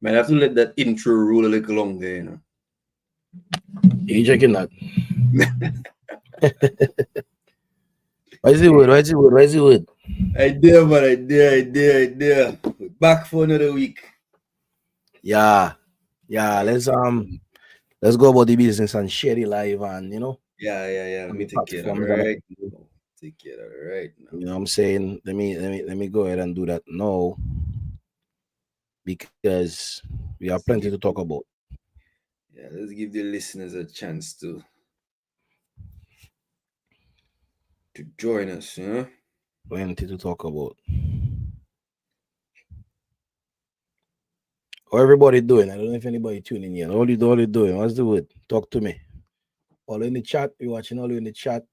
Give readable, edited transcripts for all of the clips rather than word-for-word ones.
Man, I have to let that intro roll a little longer, you know. You checking that? Why is it wood? Why is it wood? Why is it wood? Idea, man, idea. Back for another week. Yeah. Let's go about the business and share the live and Yeah. Let on me the take care of that platforms that right now. Take care of that right now. you know what I'm saying. Let me go ahead and do that now because we have plenty to talk about. Yeah, let's give the listeners a chance to join us, you know. Plenty to talk about. How everybody doing? I don't know if anybody tuning in. All you doing? What's the word? Talk to me. All in the chat. You're watching all in the chat.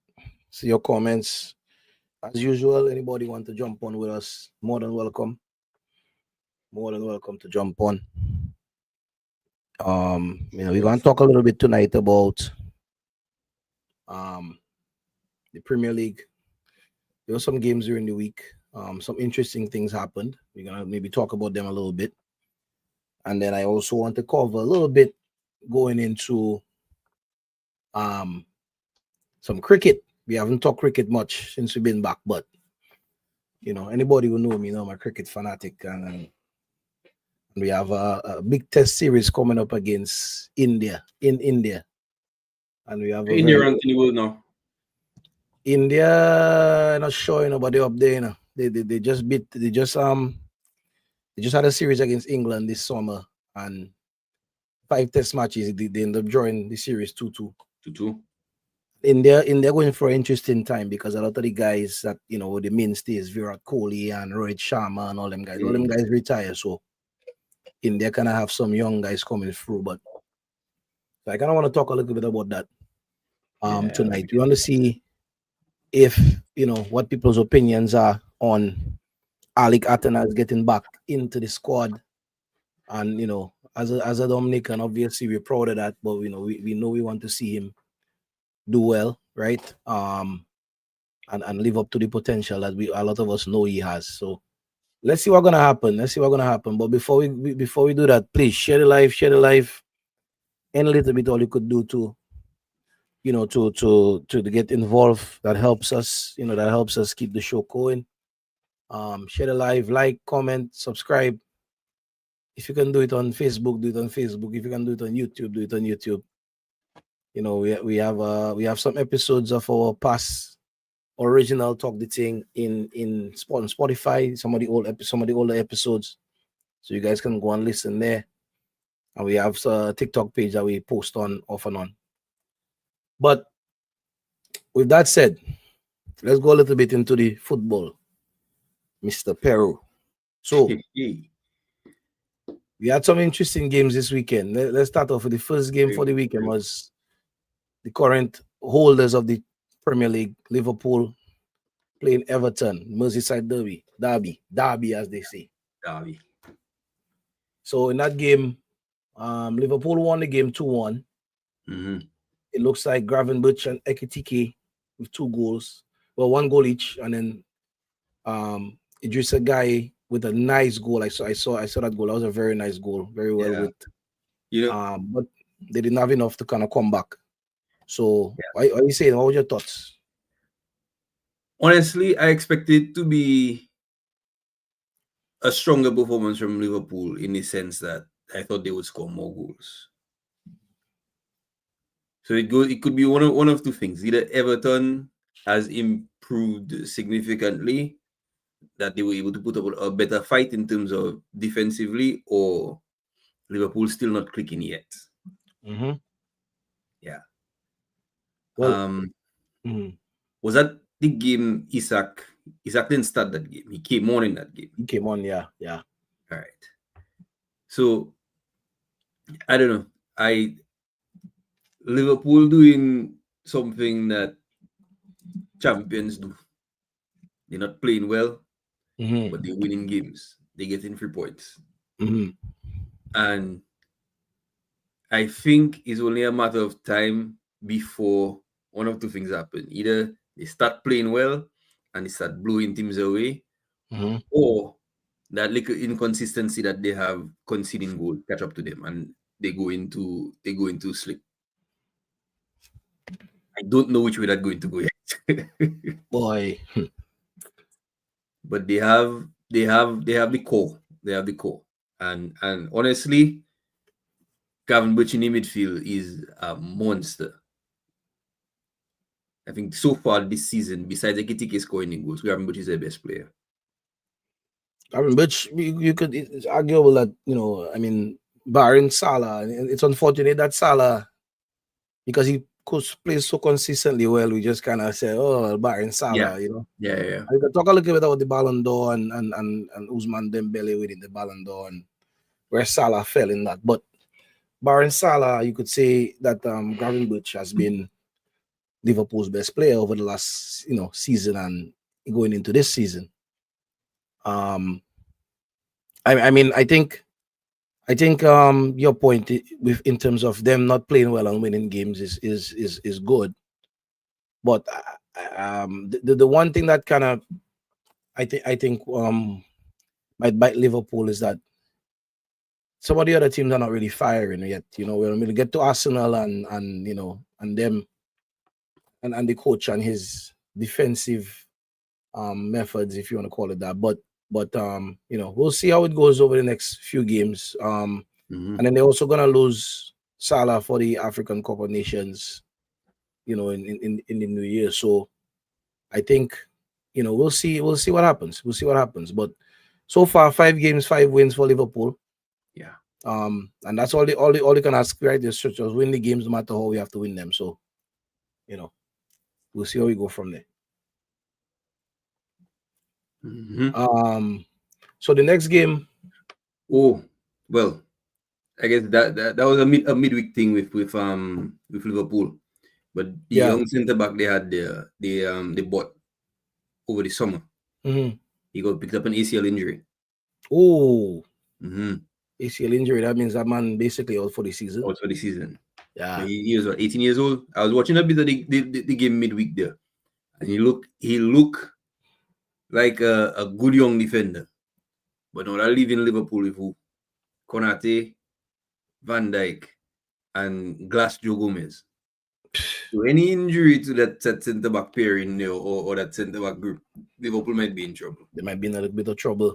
See your comments. As usual, anybody want to jump on with us? More than welcome. More than welcome to jump on. We're gonna talk a little bit tonight about um the Premier League. There were some games during the week. Some interesting things happened. We're gonna maybe talk about them a little bit. And then I also want to cover a little bit going into um some cricket. We haven't talked cricket much since we've been back, but anybody who know me know I'm a cricket fanatic, and we have a big test series coming up against India in India, and we have a In your very rank in the world now. India not sure, but they're up there. They just they just had a series against England this summer, and 5 test matches. They end up drawing the series 2-2. 2-2. India going for an interesting time because a lot of the guys that the mainstays, Virat Kohli and Rohit Sharma and all them guys retire. So India kind of have some young guys coming through, but so I kind of want to talk a little bit about that tonight. We want to see if what people's opinions are on Alec Atenas getting back into the squad, and as a Dominican, obviously we're proud of that, but we know we want to see him do well, right? And live up to the potential that a lot of us know he has. So let's see what's gonna happen. But before we do that, please share the live, and a little bit all you could do to to get involved. That helps us. That helps us keep the show going. Share the live, like, comment, subscribe. If you can do it on Facebook, do it on Facebook. If you can do it on YouTube, do it on YouTube. We have some episodes of our past original Talk the Thing in Spotify. Some of the older episodes, so you guys can go and listen there. And we have a TikTok page that we post on off and on. But with that said, let's go a little bit into the football, Mr. Peru. So we had some interesting games this weekend. Let's start off with the first game for the weekend was the current holders of the Premier League, Liverpool, playing Everton, Merseyside Derby as they say. Derby. So in that game, Liverpool won the game 2-1. Mm-hmm. It looks like Gravenberch and Ekitike with 2 goals. Well, 1 goal each, and then Idrissa Gueye with a nice goal. I saw that goal. That was a very nice goal. Very well with. But they didn't have enough to kind of come back. So what are you saying? What were your thoughts? Honestly, I expected to be a stronger performance from Liverpool in the sense that I thought they would score more goals. So it could be one of 2 things. Either Everton has improved significantly, that they were able to put up a better fight in terms of defensively, or Liverpool still not clicking yet. Mm-hmm. Yeah. Well, was that the game Isaac didn't start that game. He came on in that game. He came on, yeah. All right. So I don't know. Liverpool doing something that champions do. They're not playing well, but they're winning games. They're getting 3 points. Mm-hmm. And I think it's only a matter of time before one of 2 things happen. Either they start playing well and they start blowing teams away, or that little inconsistency that they have conceding goal catch up to them, and they go into slip. I don't know which way that's going to go yet. Boy. But they have the core. They have the core. And honestly, Gavin Butch in the midfield is a monster. I think so far this season, besides Ekitike scoring in goals, Gavin Butch is their best player. Gavin Butch, it's arguable that, I mean, barring Salah, it's unfortunate that Salah, because he plays so consistently well, we just kind of say, oh, barring Salah, Yeah. We can talk a little bit about the Ballon d'Or and Ousmane Dembele winning the Ballon d'Or and where Salah fell in that. But barring Salah, you could say that Gavin Butch has been Liverpool's best player over the last, season and going into this season. I mean, I think your point in terms of them not playing well and winning games is good. But the one thing that kind of I think might bite Liverpool is that some of the other teams are not really firing yet. When we get to Arsenal and them and the coach and his defensive methods, if you want to call it that. But we'll see how it goes over the next few games. And then they're also gonna lose Salah for the African Cup of Nations, in the new year. So I think, we'll see what happens. We'll see what happens. But so far, 5 games, 5 wins for Liverpool. Yeah. And that's all you can ask, right? Just win the games no matter how we have to win them. So, we'll see how we go from there. So the next game. Oh, well, I guess that was a midweek thing with Liverpool, but the young centre back they had they bought over the summer. He got picked up an ACL injury. Oh. ACL injury. That means that man basically out for the season. Out for the season. Yeah. He was 18 years old. I was watching a bit of the game midweek there, and he looked like a good young defender. But now I live in Liverpool with who? Konate, Van Dijk, and Glass Joe Gomez. So any injury to that centre back pairing there or that centre back group, Liverpool might be in trouble. They might be in a little bit of trouble.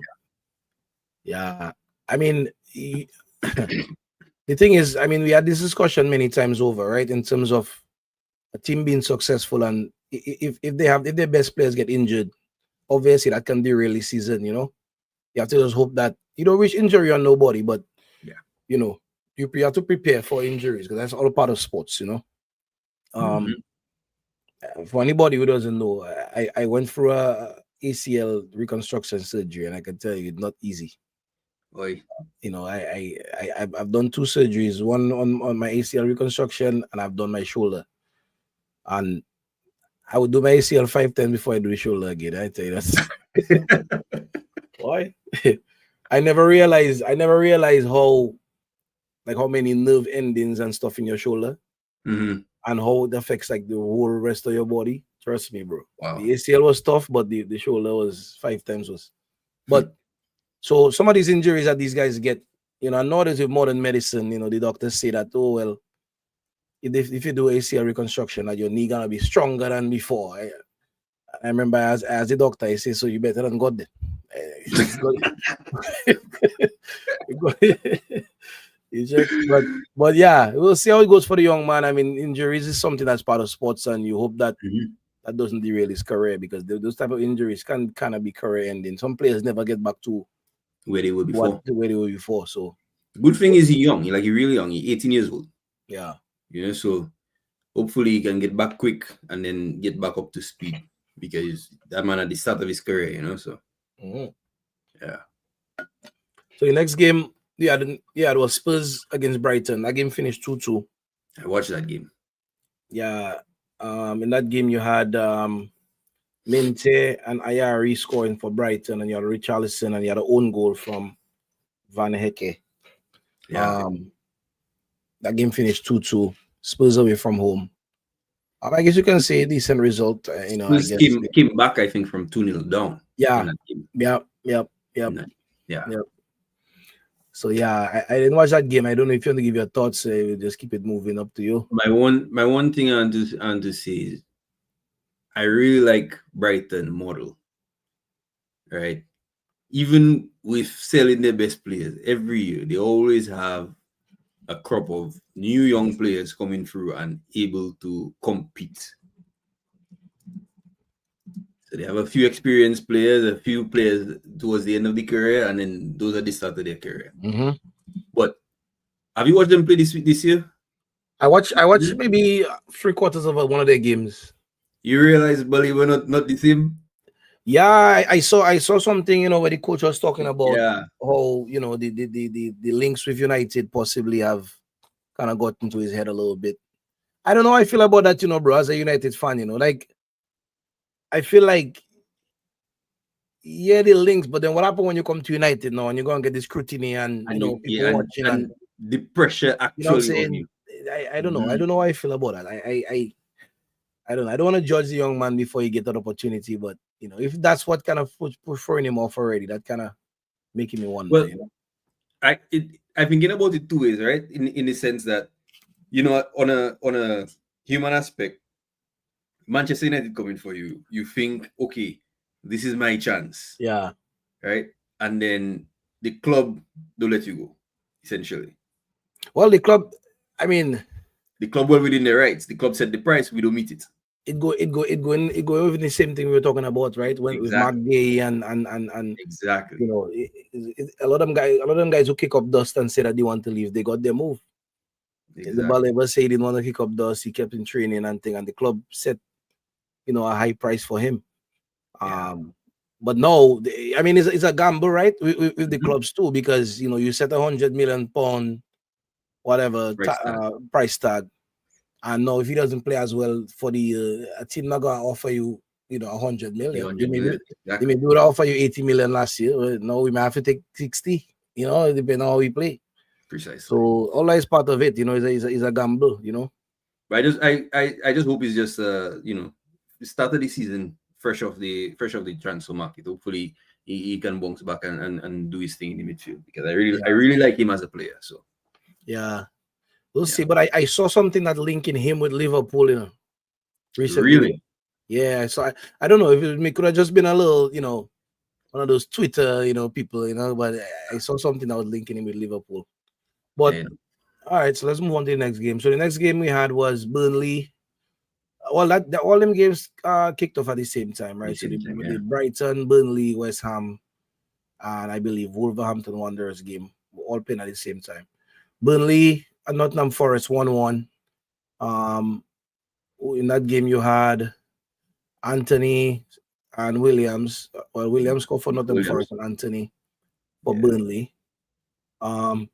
Yeah. I mean, the thing is, I mean, we had this discussion many times over, right? In terms of a team being successful, and if their best players get injured, obviously that can derail the season. You have to just hope that you don't wish injury on nobody, but you have to prepare for injuries because that's all part of sports. For anybody who doesn't know, I went through a ACL reconstruction surgery, and I can tell you it's not easy. Oy. I've done 2 surgeries, one on my ACL reconstruction, and I've done my shoulder. And I would do my ACL 5 times before I do the shoulder again. I tell you that. Why? I never realized how many nerve endings and stuff in your shoulder, and how it affects like the whole rest of your body. Trust me, bro. Wow. The ACL was tough, but the shoulder was 5 times worse. But so some of these injuries that these guys get, I know that with modern medicine, the doctors say that, oh well, if you do ACL reconstruction, that your knee gonna be stronger than before. I remember as a doctor, I say, so you better than God then. But yeah, we'll see how it goes for the young man. I mean, injuries is something that's part of sports, and you hope that that doesn't derail his career, because those type of injuries can kind of be career ending. Some players never get back to where they were before. So good thing is he's young. He's really young. He's 18 years old. Yeah. So hopefully he can get back quick and then get back up to speed, because that man at the start of his career, so. Yeah. So the next game, it was Spurs against Brighton. That game finished 2-2. I watched that game. Yeah. In that game, you had Minte and Ayari scoring for Brighton, and you had Richarlison, and you had an own goal from Van Hecke. Yeah. That game finished 2-2. Spurs away from home. I guess you can say a decent result. Spurs came back, I think, from 2-0 down. Yeah. Yep. In Yeah. Yep. So yeah, I didn't watch that game. I don't know if you want to give your thoughts. We'll just keep it moving. Up to you. My one thing I want to say is I really like Brighton model, right? Even with selling their best players every year, they always have a crop of new young players coming through and able to compete. So they have a few experienced players, a few players towards the end of the career, and then those are the start of their career. Mm-hmm. But have you watched them play this year? I watched maybe 3/4 of one of their games. You realize, Bali, we're not the same. Yeah, I saw something, where the coach was talking about Yeah, how, the links with United possibly have kind of got into his head a little bit. I don't know how I feel about that, bro, as a United fan, like I feel like yeah, the links, but then what happens when you come to United now and you're gonna get the scrutiny and people watching and the pressure you know what I'm actually on saying? you. I don't know. I don't know how I feel about that. I don't know. I don't want to judge the young man before he get that opportunity, but if that's what kind of pushing him off already, that kind of making me wonder. Well, I've been getting about it two ways, right? In the sense that on a human aspect, Manchester United coming for you, you think, okay, this is my chance. Yeah. Right? And then the club don't let you go, essentially. Well, the club, I mean, the club well within their rights. The club set the price, we don't meet it. It go even the same thing we were talking about, right? When with Mark Gay and exactly, a lot of them guys who kick up dust and say that they want to leave, they got their move. Exactly. The ball ever say he didn't want to kick up dust, he kept in training and thing, and the club set a high price for him. Yeah. But no, I mean it's a gamble, right? With the clubs too, because you set £100 million whatever price tag. And no, if he doesn't play as well for the a team not gonna offer you, 100 million. They may do offer you 80 million last year. No, we might have to take 60. Depending on how we play. Precisely. So all that is part of it. Is a gamble. But I just hope it's just the start of the season fresh off the transfer market. Hopefully he can bounce back and do his thing in the midfield, because I really like him as a player. So yeah. We'll see, but I saw something that linking him with Liverpool, recently. Really? Yeah, so I don't know if it could have just been a little, one of those Twitter, people, but I saw something that was linking him with Liverpool. But all right, so let's move on to the next game. So the next game we had was Burnley. Well, all them games kicked off at the same time, right? The Brighton, Burnley, West Ham, and I believe Wolverhampton Wanderers game were all playing at the same time. Burnley and Nottingham Forest 1-1. In that game you had Anthony and Williams. Well, Williams scored for Nottingham Forest and Anthony for Burnley. I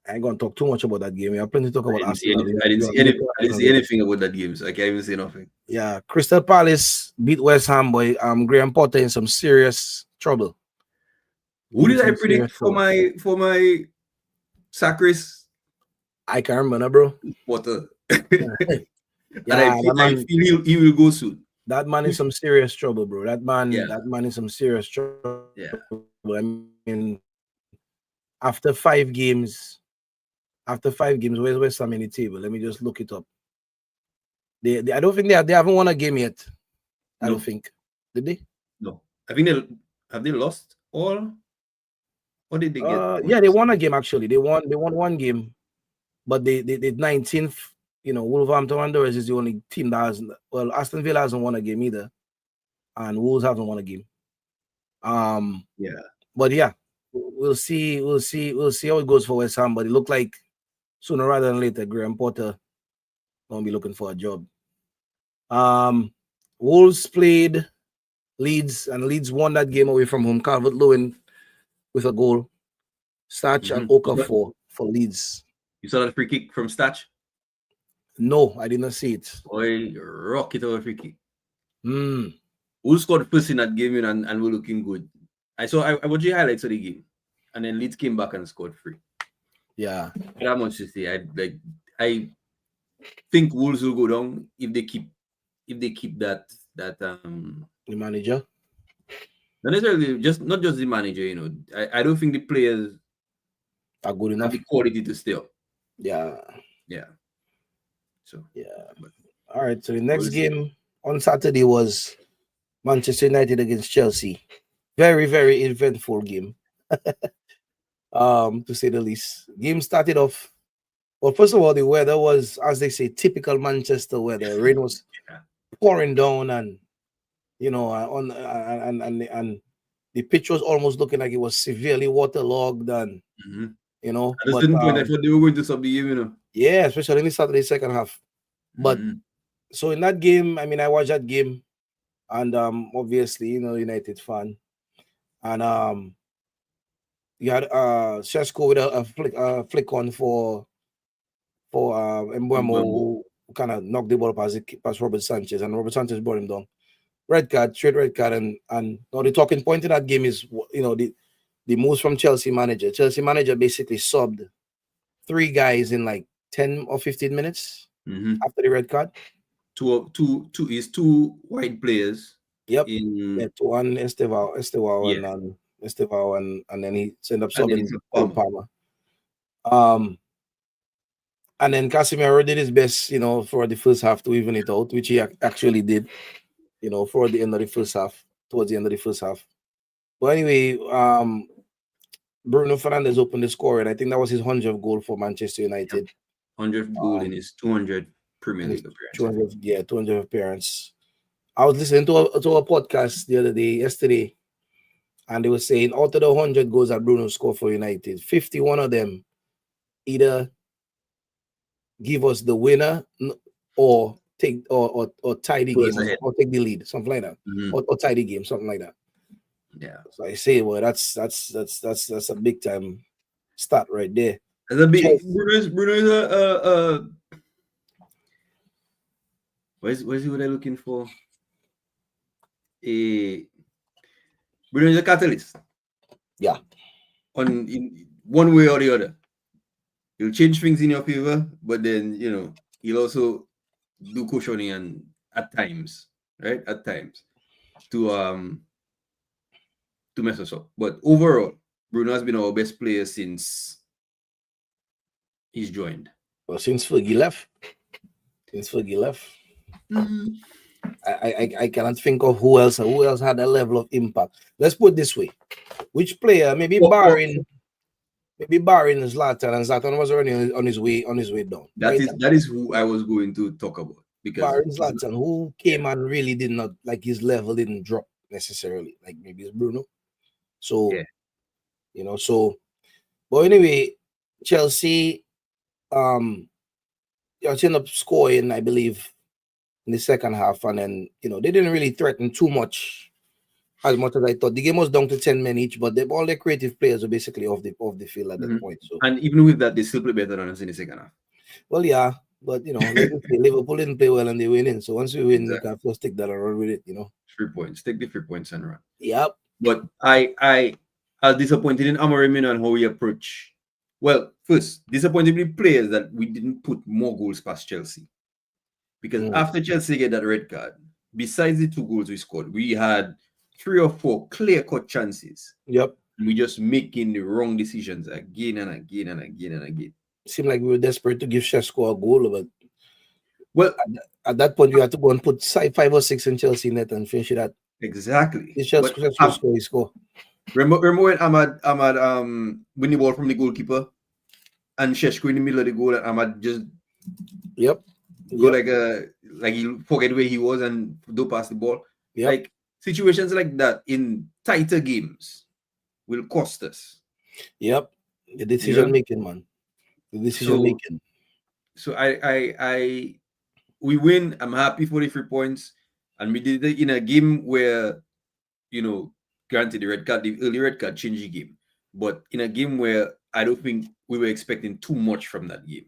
ain't gonna talk too much about that game. We have plenty to talk about. I didn't see anything about that game, so I can't even say nothing. Yeah, Crystal Palace beat West Ham, boy. Graham Potter in some serious trouble. Who did I predict for my Sacris? I can't remember, bro. Potter. I feel he will go soon. That man is some serious trouble, bro. That man is some serious trouble. Yeah. I mean, after 5 games, where's West Ham in the table? Let me just look it up. I don't think they haven't won a game yet. I don't think. Did they? No. I think have they lost all? Or did they get? Yeah, they won a game actually. They won one game, but they 19th. Wolverhampton Wanderers is the only team that hasn't. Well, Aston Villa hasn't won a game either, and Wolves haven't won a game. Yeah. But yeah, we'll see how it goes for West Ham. But it looked like sooner rather than later, Graham Potter gonna be looking for a job. Wolves played Leeds, and Leeds won that game away from home. Calvert-Lewin with a goal. Stach and Okafor for Leeds. You saw that free kick from Stach? No, I did not see it. Boy, rocket over free kick. Who scored first in that game and we're looking good? I watched the highlights of the game, and then Leeds came back and scored 3. Yeah. That much to say. I think Wolves will go down if they keep that the manager. Not necessarily not just the manager, you know. I don't think the players are good have enough. the quality to stay up. Yeah. Yeah. So Yeah. but All right. So the next we'll see. game on Saturday was Manchester United against Chelsea. Very, very eventful game. To say the least. Game started off. Well, first of all, the weather was, as they say, typical Manchester weather. Rain was Yeah. pouring down, and and the pitch was almost looking like it was severely waterlogged, and Mhm. you know, At a but certain point, I thought they were going to sub the game, you know. yeah, especially in the Saturday second half. But Mhm. so in that game, I mean, I watched that game, and obviously, United fan, and you had Sesko with a flick on for Mbeumo, Mbeumo. who kind of knocked the ball past Robert Sanchez, and Robert Sanchez brought him down. Red card, straight red card, and now the talking point in that game is the moves from Chelsea manager. Chelsea manager basically subbed 3 guys in like 10 or 15 minutes Mhm. after the red card. Two wide players. Yep. In Yeah, to one Estevao, yeah, and then he ended up and then subbing it's a Cole Palmer. Palmer. And then Casemiro did his best, for the first half to even it out, which he actually did, for the end of the first half, towards the end of the first half. But anyway, Bruno Fernandes opened the score, and I think that was his 100th goal for Manchester United. 100th goal in his 200 Premier League appearances. 200 appearance. I was listening to a podcast yesterday, and they were saying out of the 100 goals that Bruno scored for United, 51 of them either give us the winner or take or tie the game or take the lead, something like that, or tie the game, something like that. Yeah. So I say, well, that's a big time start right there. That's a big Bruno is a where's what they're looking for? Bruno is a catalyst. Yeah. In one way or the other. He'll change things in your favor, but then he'll also do cushioning and at times, right? At times to mess us up. But overall, Bruno has been our best player since he's joined. Well, since Fergie left. Mm-hmm. I cannot think of who else had a level of impact. Let's put it this way: which player, maybe barring Zlatan, and Zlatan was already on his way down. That is who I was going to talk about, because barring Zlatan, who came and really did not, like, his level didn't drop necessarily, like maybe it's Bruno. So but anyway, Chelsea ended up scoring, I believe, in the second half, and then they didn't really threaten too much as I thought. The game was down to 10 men each, but all the creative players were basically off the field at that point. So, and even with that, they still play better than us in the second half. Well, yeah, but Liverpool didn't play well and they win in. So once we win, we can first take that and run with it. 3 points, take the 3 points and run. Yep. But I was disappointed in Amorim and how we approach. Well, first, disappointed with players that we didn't put more goals past Chelsea. Because after Chelsea get that red card, besides the 2 goals we scored, we had 3 or 4 clear-cut chances. Yep. We just making the wrong decisions again and again and again and again. It seemed like we were desperate to give Sesko a goal, but at that point you had to go and put 5 or 6 in Chelsea net and finish it at. Exactly. Sesko score. Remember when Ahmad win the ball from the goalkeeper and Šeško in the middle of the goal, and Ahmad just go like he forget where he was and do pass the ball. Yep. Like situations like that in tighter games will cost us. Yep. The decision making, man. The decision making. So we win. I'm happy for the 3 points, and we did it in a game where, granted the early red card changed the game, but in a game where I don't think we were expecting too much from that game.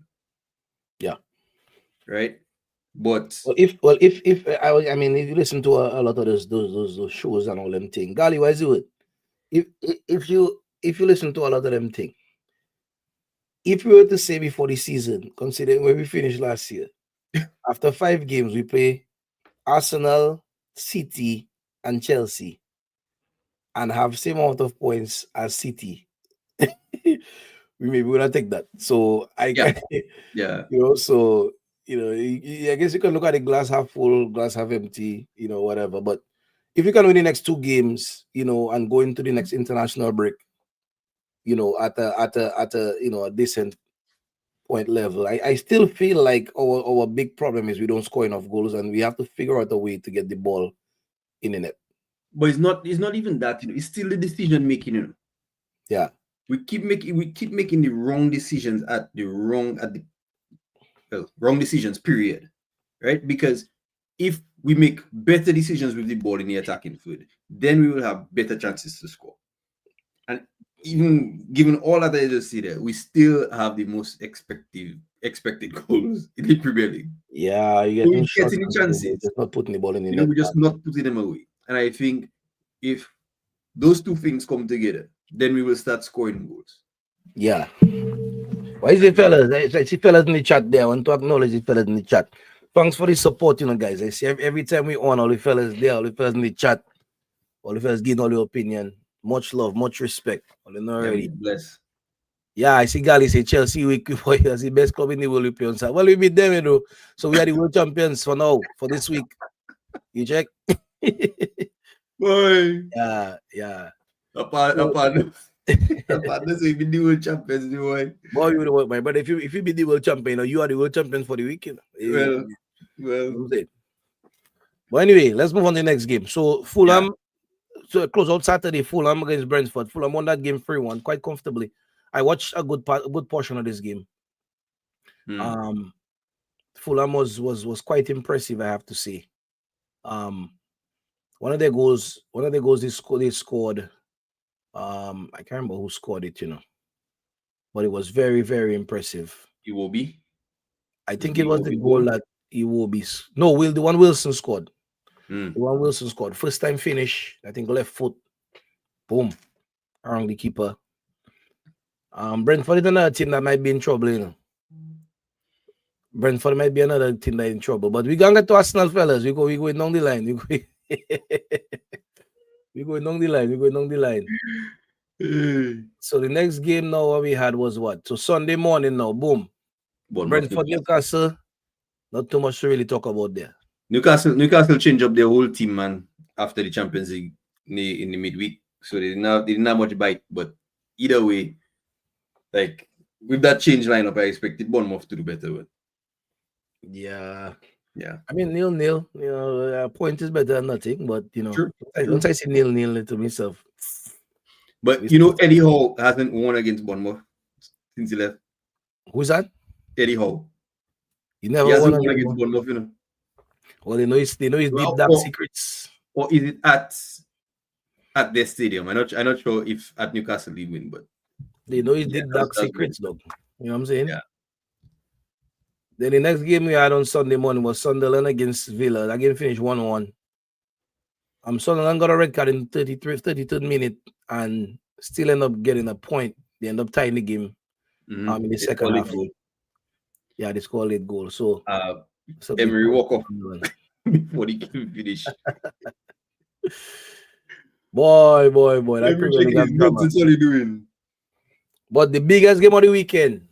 Yeah. Right. But if I mean, if you listen to a lot of those shows and all them things, Gali, why is it? If you listen to a lot of them things, if we were to say before the season, considering where we finished last year, after 5 games we play Arsenal, City, and Chelsea, and have same amount of points as City, we maybe would not take that. So I Yeah. can, Yeah. so I guess you can look at the glass half full, glass half empty, whatever. But if you can win the next 2 games, and go into the next international break, at a decent point level, I still feel like our big problem is we don't score enough goals, and we have to figure out a way to get the ball in the net. But it's not even that, it's still the decision making, Yeah. We keep making the wrong decisions wrong decisions, period. Right? Because if we make better decisions with the ball in the attacking third, then we will have better chances to score. And even given all that I just see there, we still have the most expected goals in the Premier League. Yeah, you're We're getting getting the chances. just not putting the ball in the net. We're just not putting them away. And I think if those two things come together, then we will start scoring goals. Yeah. Why is it, fellas? I see fellas in the chat there. I want to acknowledge the fellas in the chat. Thanks for the support, guys. I see every time we on all the fellas there, all the fellas in the chat, all the fellas giving all your opinion. Much love, much respect. All the know already. Bless. Yeah, I see Gali say Chelsea week before you the best club in the world European side. Well, we beat them, So we are the world champions for now, for this week. You check? Boy. Yeah. Upon this week, we the world champions, boy. Boy, you know what, my brother. If you be the world champion, you are the world champion for the weekend. Well. But anyway, let's move on to the next game. So Fulham, so close out Saturday, Fulham against Brentford. Fulham won that game 3-1 quite comfortably. I watched a good portion of this game. Fulham was quite impressive, I have to say. One of their goals they scored. I can't remember who scored it, but it was very, very impressive. Iwobi? I think it was the goal that Iwobi. No, the one Wilson scored. The one Wilson scored. First time finish, I think left foot. Boom. Around the keeper. Brentford is another team that might be in trouble, Brentford might be another team that is in trouble. But we're gonna get to Arsenal, fellas. We're going down the line. We're going down the line. So the next game now what we had was what? So Sunday morning now, boom. Brentford, Newcastle. Not too much to really talk about there. Newcastle changed up their whole team, man, after the Champions League in the midweek. So they didn't have much bite. But either way, like with that change lineup, I expected Bournemouth to do better. But yeah. I mean 0-0. A point is better than nothing. But True. Once I see 0-0 to myself. But Eddie Howe hasn't won against Bournemouth since he left. Who's that? Eddie Howe. He never won against Bournemouth, Well, they know his deep dark secrets. Or is it at their stadium? I'm not sure if at Newcastle he win, but they know his deep dark secrets, though. You know what I'm saying? Yeah. Then the next game we had on Sunday morning was Sunderland against Villa. That game finished 1-1. Sunderland got a red card in 33rd minute and still end up getting a point. They end up tying the game in the second half. Yeah, they scored a late goal. So Emery walk off before the game finished. Boy. That Premier League that's what he doing. But the biggest game of the weekend,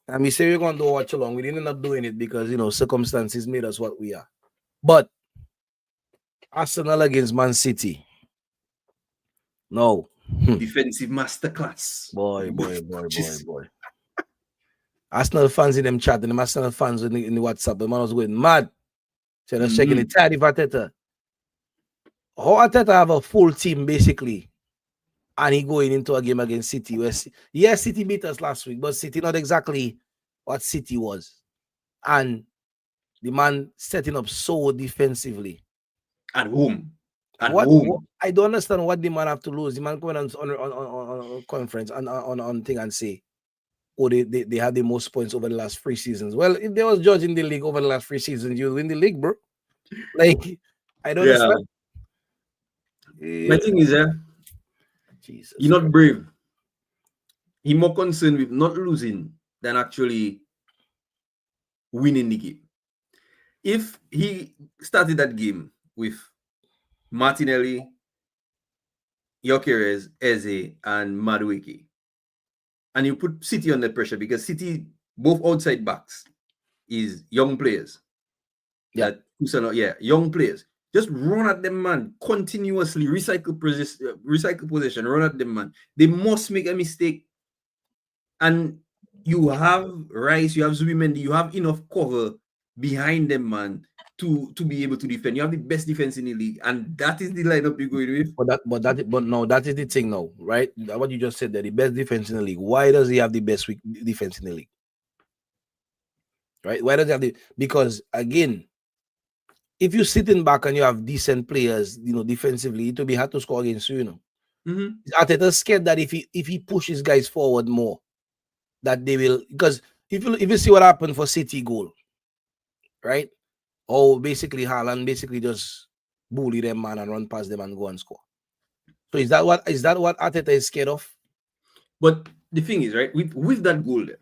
and we say we're going to watch along. We didn't end up doing it because, circumstances made us what we are. But Arsenal against Man City. No. Defensive masterclass. Boy. Arsenal fans in them chat, and the Arsenal fans in the WhatsApp, the man was going mad. So they're checking the tidy for Arteta. How Arteta have a full team, basically, and he going into a game against City. Yes, City beat us last week, but City not exactly what City was. And the man setting up so defensively. At home. I don't understand what the man have to lose. The man going on conference on thing and say, they had the most points over the last 3 seasons. Well, if they was judging the league over the last 3 seasons, you win the league, bro. Like, I don't understand. My thing is, Jesus, you're not brave. He's more concerned with not losing than actually winning the game. If he started that game with Martinelli, Gyökeres, Eze, and Madueke. And you put City under pressure because City, both outside backs, is young players. Yeah. Young players. Just run at them, man, continuously, recycle possession, run at them, man. They must make a mistake. And you have Rice, you have Zubimendi, you have enough cover behind them, man, to be able to defend. You have the best defense in the league, and that is the lineup you're going with. That is the thing now, right? What you just said there, the best defense in the league. Why does he have the best defense in the league? Right? Why does he have because again, if you're sitting back and you have decent players, defensively, it will be hard to score against you, Arteta's scared that if he pushes guys forward more, that they will, because if you see what happened for City goal, right? Or basically Haaland basically just bully them, man, and run past them and go and score. So is that what Arteta is scared of? But the thing is, right, with that goal there,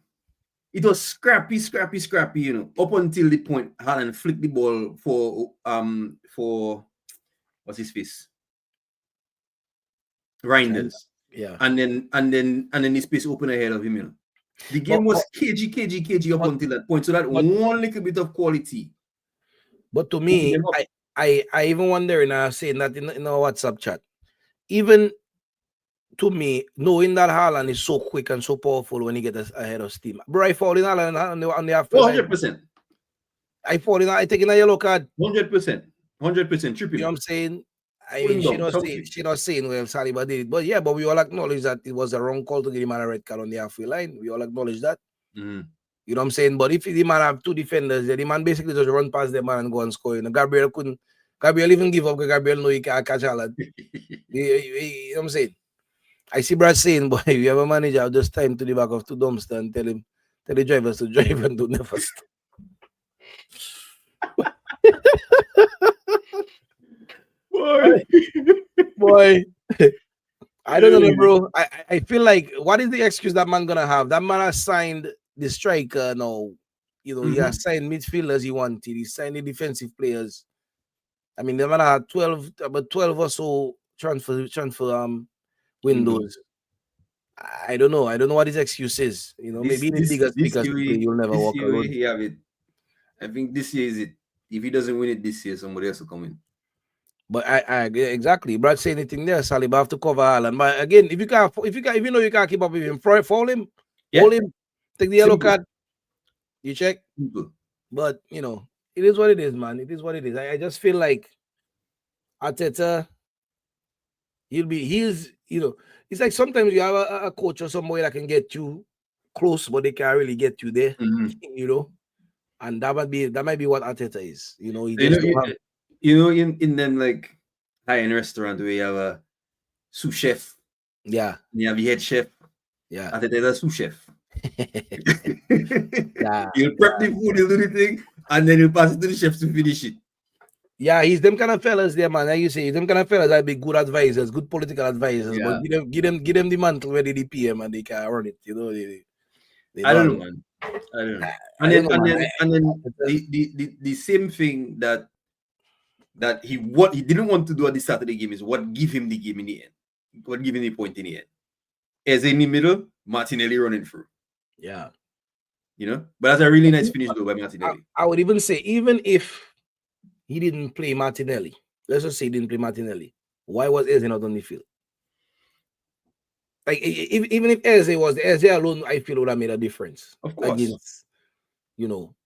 it was scrappy, up until the point Haaland flicked the ball for what's his face? Reinders. Yeah. And then his space open ahead of him, The game was kg up until that point. So that one little bit of quality. But to me, I even wonder, and I was saying that in our WhatsApp chat, even to me, knowing that Haaland is so quick and so powerful when he gets ahead of steam. Bro, I fall in Haaland on the after. 100%. I fall in, I take in a yellow card. 100%. 100% tripping. You know what I'm saying? I mean, she not saying well Saliba did it. But yeah, but we all acknowledge that it was a wrong call to give him a red card on the halfway line. We all acknowledge that. Mm-hmm. You know what I'm saying? But if the man have two defenders, the man basically just run past the man and go and score. Gabriel even give up because Gabriel know he can't catch Haaland. You know what I'm saying? I see Brad saying, boy, if you have a manager, I'll just time to the back of two dumpster and tell the drivers to drive and do never stop. Boy. I don't know, bro. I feel like, what is the excuse that man gonna have? That man has signed the striker now. He has signed midfielders he wanted. He signed the defensive players. I mean, the man had about 12 or so transfer windows. I don't know what his excuse is. Maybe the bigger speakers you'll never walk alone. He have it. I think this year is it. If he doesn't win it this year, somebody else will come in. But I exactly. Brad say anything there, Saliba have to cover Haaland. But again, if you know you can't keep up with him, foul him, hold him, take the yellow card. You check. Simple. But it is what it is, man. It is what it is. I just feel like Arteta, it's like sometimes you have a coach or somebody that can get you close, but they can't really get you there. And that might be what Arteta is. In them like high-end restaurant where you have a sous chef. Yeah. And you have the head chef. Yeah. Arteta is a sous chef. Yeah. He'll prep the food, he'll do the thing, and then he'll pass it to the chef to finish it. Yeah, he's them kind of fellas there, man. Like you say, them kind of fellas that be good advisors, good political advisors. Yeah. But give them the mantle where they PM and they can run it. I don't know, man. I don't know. And then the same thing that he didn't want to do at the Saturday game is what give him the game in the end. What give him the point in the end. As in the middle, Martinelli running through. Yeah. But that's a really nice finish though by Martinelli. I would even say, even if he didn't play Martinelli, let's just say he didn't play Martinelli, why was Eze not on the field? Like, even if Eze was Eze alone, I feel would have made a difference. Of course.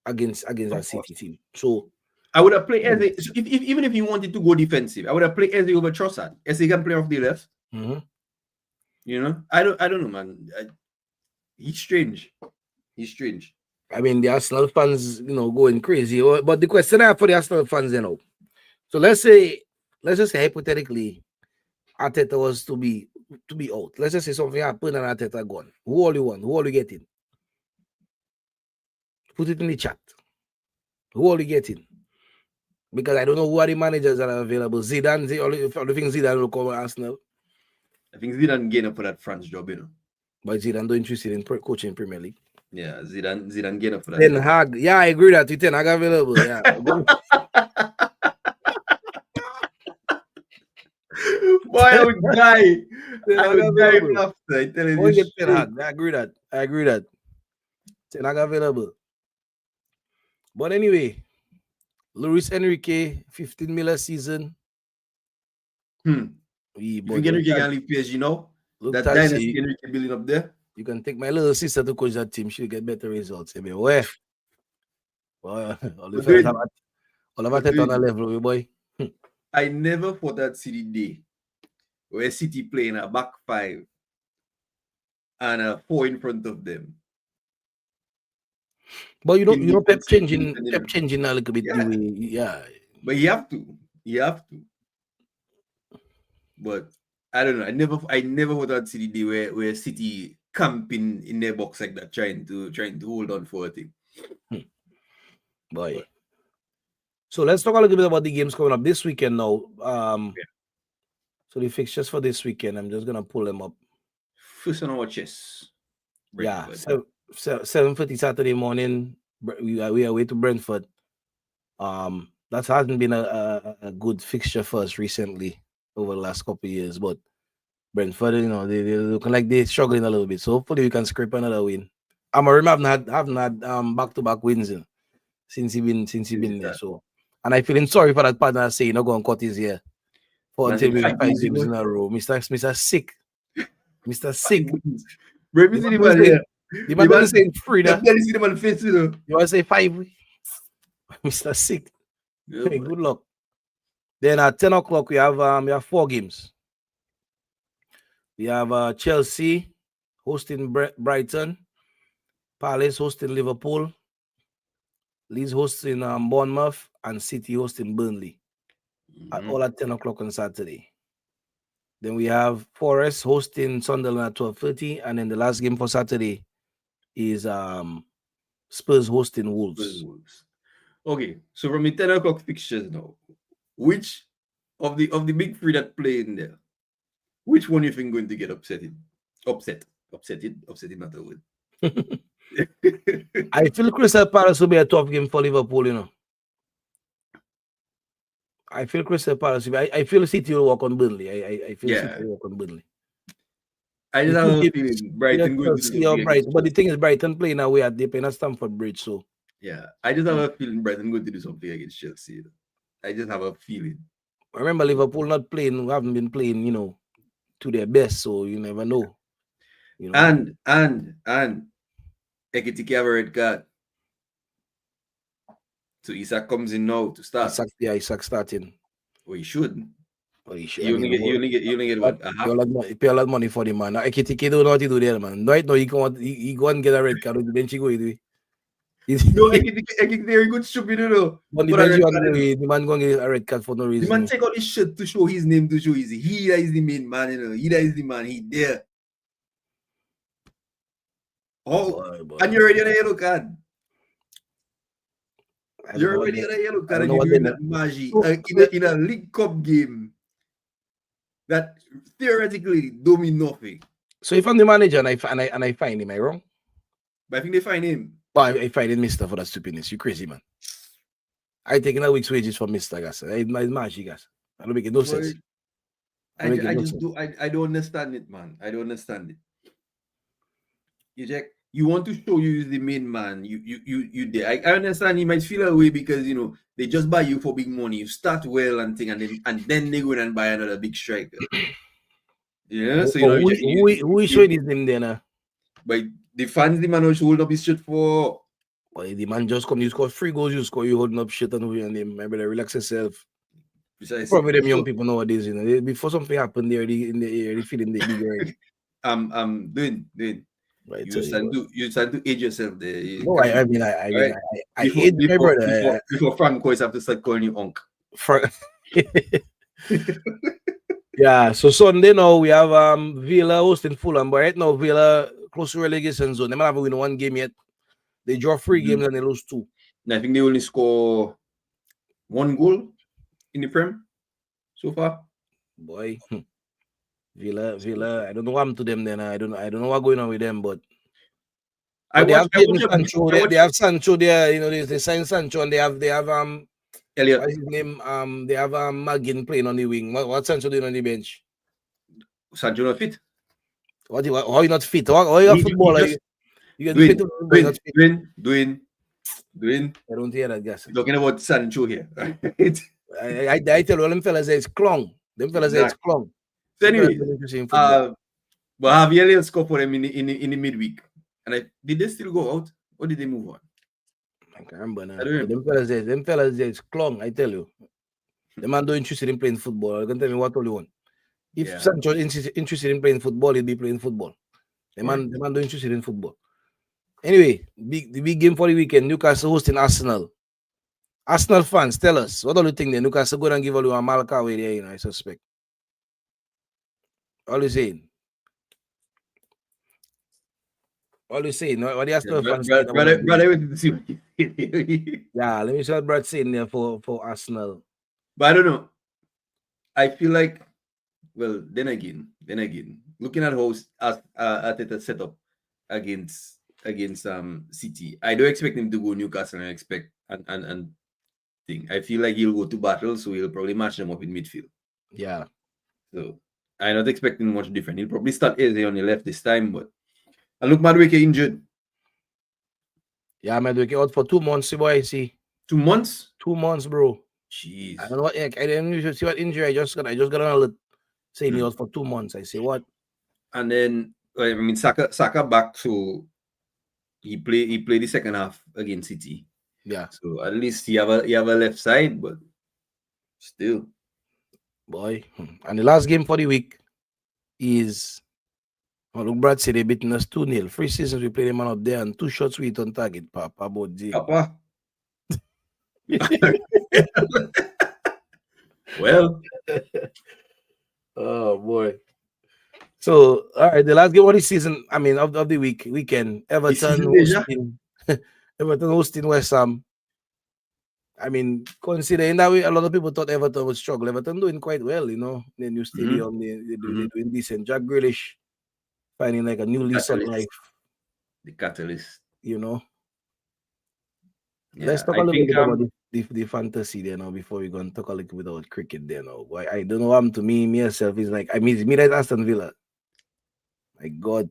Against that City team. So I would have played Eze. Even if he wanted to go defensive, I would have played Eze over Trossard. Eze can play off the left. Mm-hmm. I don't know, man. He's strange. I mean, the Arsenal fans, going crazy. But the question I have for the Arsenal fans, so let's just say hypothetically, Arteta was to be out. Let's just say something happened and Arteta gone. Who all you want? Who all you getting? Put it in the chat. Who all you getting? Because I don't know who are the managers that are available. Zidane, the thing Zidane will come to Arsenal. I think Zidane gain up for that France job, But Zidane don't interested in coaching Premier League. Yeah, Zidane gain up for that. Ten Hag. Yeah, I agree that Ten Hag available. Yeah. Boy, I would die. Ten I Hag would die available. after. I tell you Boy, this get Ten straight. Hag. I agree that. Ten Hag available. But anyway, Luis Enrique, 15 mil a season. You think Enrique can leave PSG now? That dynasty Enrique building up there? You can take my little sister to coach that team. She'll get better results. I mean, where? Boy, all of that on a level, boy. I never thought that City day where City playing a back five and a 4 in front of them. But you know, Pep changing a little bit. Yeah. But you have to. But I don't know. I never thought that City day where City camping in their box like that, trying to hold on for a thing. Boy. So let's talk a little bit about the games coming up this weekend now. So the fixtures for this weekend, I'm just gonna pull them up. First on our chest. Yeah, 7:30 Saturday morning. We are away to Brentford. That hasn't been a good fixture for us recently over the last couple of years, but Brentford, you know, they looking like they're struggling a little bit. So hopefully we can scrape another win. Amorim haven't had back-to-back wins since he been there. So, and I feeling sorry for that partner saying you're not going to cut his ear for until we 5 games in a row. Mr. Sick. Mr. Sick. The man doesn't say free that. You want to say 5? Mr. Sick. Yeah, hey, good luck. Then at 10 o'clock we have 4 games. We have Chelsea hosting Brighton, Palace hosting Liverpool, Leeds hosting Bournemouth, and City hosting Burnley. All at 10 o'clock on Saturday. Then we have Forest hosting Sunderland at 12:30, and then the last game for Saturday is Spurs hosting Wolves. Okay, so from the 10 o'clock fixtures now, which of the big three that play in there, which one you think going to get upsetted? Upsetted, not a word. I feel Crystal Palace will be a tough game for Liverpool, you know. I feel Crystal Palace. I feel City will work on Burnley. I feel City will work on Burnley. I just have a feeling Brighton going to see Brighton. But the thing is, Brighton playing away at Stamford Bridge, so. Yeah, I just have a feeling Brighton going to do something against Chelsea. I just have a feeling. Remember, Liverpool not playing, haven't been playing, you know, to their best, so you never know. You know? And Ekitike have a red card. So Isak comes in now to start. Isak starting. Well, he should. Well, he should. You only get what? Pay a lot of money for the man. Now, Ekitike don't know what to do there, man. Right now, he go and get a red card. The bench he go do. No, Ekitike very good stupid, you know. But the man going to get a red card for no reason. The man take out his shirt to show his name, to show he that is the main man, you know. He that is the man. He there. Oh, boy. And you're already on a yellow card. You're already on a yellow card and you're doing that magic in a League Cup game that theoretically don't mean nothing. So if I'm the manager and I find him, am I wrong? But I think they find him. But I find him Mr. for that stupidness. You crazy, man. I taking a week's wages from Mr. Gas. It's magic, guys. I don't make it no sense. I don't understand it, man. I don't understand it. You want to show you the main man. You there. I understand he might feel away because you know they just buy you for big money. You start well and thing, and then they go and buy another big striker. Yeah. So who is showing his name there? But the fans, the man who hold up his shit for. Well, the man just come, you score 3 goals, you holding up shit and your name. Maybe relax yourself. Precisely. Probably them young people nowadays, you know. Before something happened, they're in the air, they feeling the big already. I'm doing. Right, you start to age yourself there. No, I mean, I hate my brother. Before Franco is have to start calling you Unc. Yeah, so Sunday now we have Villa hosting Fulham, but right now Villa close to relegation zone. They might have win 1 game yet. They draw 3 games and they lose 2. And I think they only score 1 goal in the Prem so far. Boy, Villa. I don't know what happened to them. Then I don't know what's going on with them. But they have Sancho there. You know, they signed Sancho and they have Elliot. What's his name? They have Magin playing on the wing. What's Sancho doing on the bench? Sancho not fit. How you not fit? How you a He footballer? just You get fit to but not fit. Doing. I don't hear that, guys. Talking about Sancho here, right? I tell you, all them fellas say it's clong. Them fellas say it's Exactly. clong. So Them fellas anyway, don't interested in football. but Javier Leal scored for them in the midweek, and did they still go out or did they move on? I can't remember now. I don't remember. Them fellas say it's clong. I tell you, the man don't interested in playing football. You can tell me what all you want. If Yeah. Sancho interested in playing football, he'll be playing football. The man don't interested in football. Anyway, the big game for the weekend, Newcastle hosting Arsenal. Arsenal fans, tell us, what do you think? Newcastle go and give all you a Malca away there, you know, I suspect. All you saying? What the Arsenal fans saying? Brother, yeah, let me see what Brad saying there for Arsenal. But I don't know. I feel like, well, then again, looking at how Arteta set up against City, I don't expect him to go Newcastle and expect and thing. I feel like he'll go to battle, so he'll probably match them up in midfield. Yeah. So I'm not expecting much different. He'll probably start Eze on the left this time, but I look Madueke injured. Yeah, Madueke out for 2 months, boy. I see. 2 months? 2 months, bro. Jeez. I don't know what. I didn't even see what injury. I just got an alert saying he was for 2 months. I say what? And then I mean Saka back, so he played the second half against City. Yeah. So at least he have a left side, but still. Boy. And the last game for the week is look, Brad said they beating us 2-0. 3 seasons we played them up there and 2 shots we hit on target, Papa. About Papa. Well. Oh boy. So all right, the last game of the season, I mean of the weekend, Everton hosting West Ham. I mean, considering that way, a lot of people thought Everton would struggle. Everton doing quite well, you know. The new stadium, they're doing decent. Jack Grealish finding like a new lease on life. The catalyst. You know. Yeah, let's talk a little bit about the fantasy there now before we go and talk a little bit about cricket there now. Boy, I don't know what happened to me myself. Is like, I mean, me like Aston Villa. My God.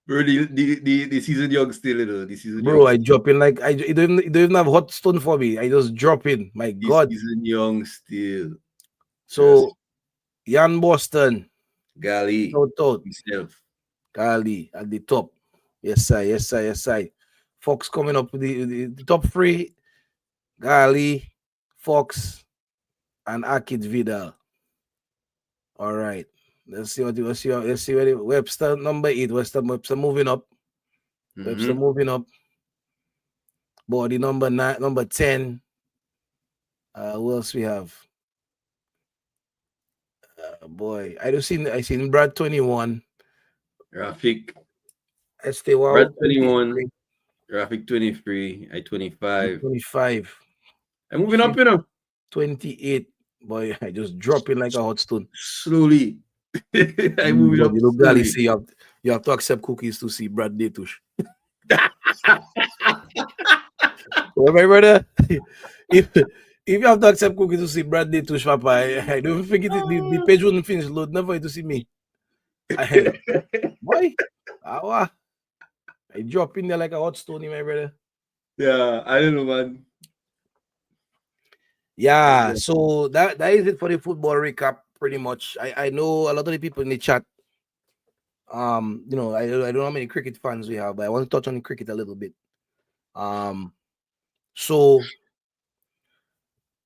Bro, the season young still, you know. The season bro, young I drop in like I don't even have hot stone for me. I just drop in. My God. Season young still. So Jan Boston. Gali. Himself. Gali at the top. Yes, sir. Fox coming up with the top 3. Gali, Fox, and Akid Vidal. All right. Let's see where the Webster number 8. Webster moving up. Webster moving up. Body number 9, number 10. Who else we have? Boy, I seen Brad 21. Rafik. Estewa. Brad 21. Rafik 23. I 25. 25. I'm moving up, you know. 28. Boy, I just drop in like a hot stone. Slowly. I move up. You know, Gali say you have to accept cookies to see Brad Datush. Well, my brother, if you have to accept cookies to see Brad Datush, Papa, I don't think the page wouldn't finish load. Never to see me. Boy, I drop in there like a hot stone, my brother. Yeah, I don't know, man. Yeah, so that is it for the football recap, pretty much. I know a lot of the people in the chat. You know, I don't know how many cricket fans we have, but I want to touch on the cricket a little bit. So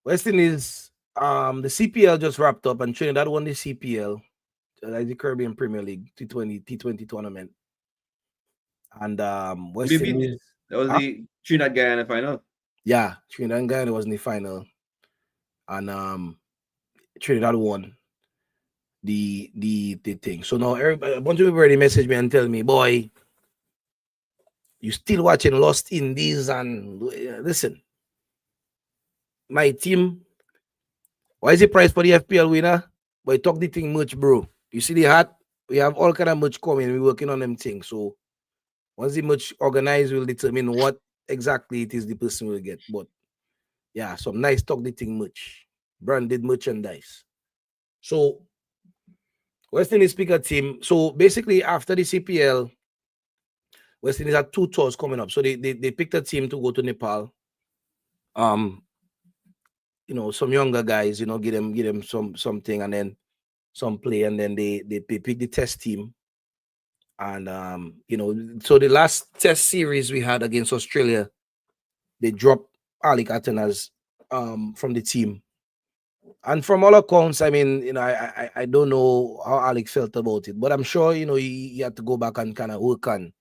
West Indies, the CPL just wrapped up, and Trinidad won the CPL, like the Caribbean Premier League T20 tournament. And West Indies, that was the Trinidad Guyana final. Yeah, Trinidad Guyana was in the final, and Trinidad won the thing. So now a bunch of people already messaged me and tell me, boy, you still watching Lost Indies? And listen, my team, why is the price for the FPL winner? But talk the thing much, bro. You see the hat? We have all kind of much coming. We're working on them things. So once the much organized, we'll determine what exactly it is the person will get. But yeah, some nice talk the thing much. Branded merchandise. So West Indies pick a team. So basically, after the CPL, West Indies had 2 tours coming up. So they picked a team to go to Nepal. You know, some younger guys, you know, give them something, and then some play, and then they pick the test team. And you know, so the last test series we had against Australia, they dropped Ali Carton as from the team. And from all accounts, I mean, you know, I don't know how Alec felt about it, but I'm sure, you know, he had to go back and kind of work on,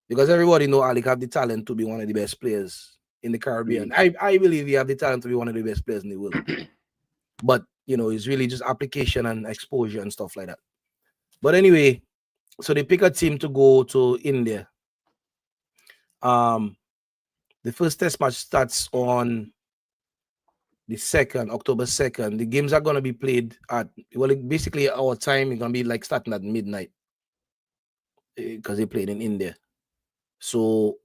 because everybody know Alec have the talent to be one of the best players in the Caribbean. I believe he have the talent to be one of the best players in the world. But, you know, it's really just application and exposure and stuff like that. But anyway, so they pick a team to go to India. The first test match starts on the 2nd, October 2nd. The games are going to be played at, well, basically our time is going to be like starting at midnight, because they played in India. So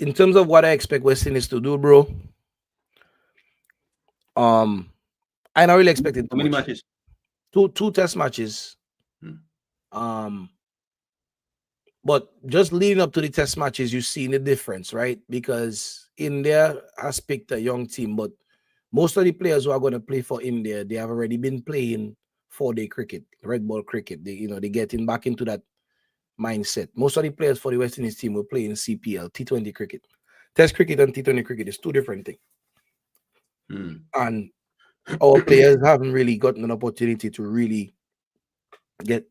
in terms of what I expect West Indies to do, bro, I not really expecting How many matches? Two test matches. But just leading up to the test matches, you see the difference, right? Because India has picked a young team, but most of the players who are going to play for India, they have already been playing 4-day cricket, red ball cricket. They, you know, they're getting back into that mindset. Most of the players for the West Indies team will play in CPL, T20 cricket. Test cricket and T20 cricket is 2 different things. And our players haven't really gotten an opportunity to really get,